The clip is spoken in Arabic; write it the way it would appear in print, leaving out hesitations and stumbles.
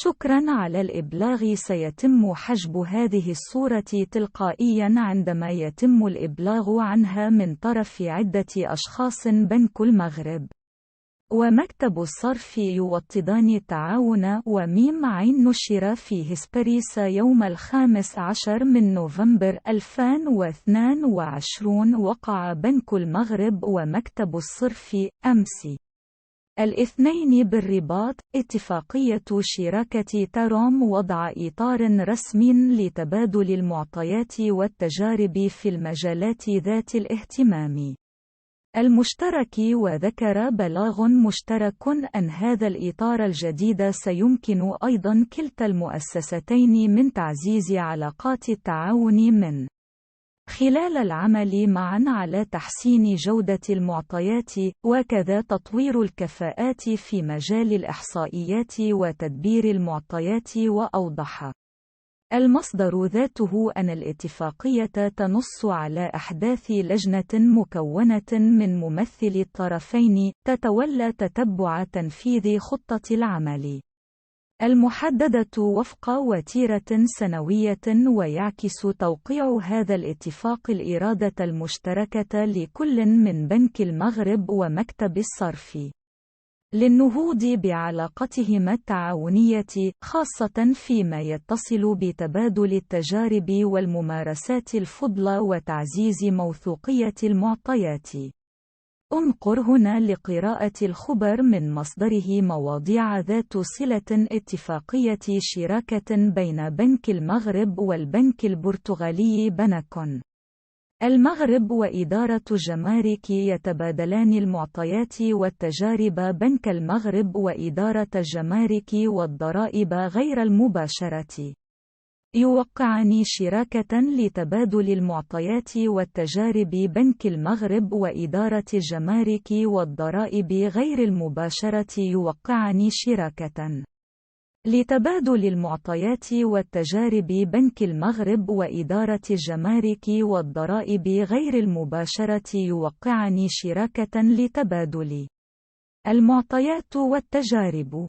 شكرا على الإبلاغ. سيتم حجب هذه الصورة تلقائيا عندما يتم الإبلاغ عنها من طرف عدة أشخاص. بنك المغرب ومكتب الصرف يوطدان التعاون. وميم عين نشر في هسبريس يوم 15 من نوفمبر 2022. وقع بنك المغرب ومكتب الصرف أمس الاثنين بالرباط اتفاقية شراكة تروم وضع إطار رسمي لتبادل المعطيات والتجارب في المجالات ذات الاهتمام المشترك. وذكر بلاغ مشترك أن هذا الإطار الجديد سيمكن أيضا كلتا المؤسستين من تعزيز علاقات التعاون من خلال العمل معا على تحسين جودة المعطيات، وكذا تطوير الكفاءات في مجال الإحصائيات وتدبير المعطيات. وأوضح المصدر ذاته أن الاتفاقية تنص على إحداث لجنة مكونة من ممثلي الطرفين تتولى تتبع تنفيذ خطة العمل المحددة وفق وتيرة سنوية. ويعكس توقيع هذا الاتفاق الإرادة المشتركة لكل من بنك المغرب ومكتب الصرف للنهوض بعلاقتهما التعاونية، خاصة فيما يتصل بتبادل التجارب والممارسات الفضلى وتعزيز موثوقية المعطيات. انظر هنا لقراءة الخبر من مصدره مواضيع ذات صلة. اتفاقية شراكة بين بنك المغرب والبنك البرتغالي بنك المغرب وإدارة جمارك يتبادلان المعطيات والتجارب. بنك المغرب وإدارة جمارك والضرائب غير المباشرة يوقعان شراكة لتبادل المعطيات والتجارب. بنك المغرب وإدارة جمارك والضرائب غير المباشرة يوقعان شراكة لتبادل المعطيات والتجارب. بنك المغرب وإدارة جمارك والضرائب غير المباشرة يوقعان شراكة لتبادل المعطيات والتجارب.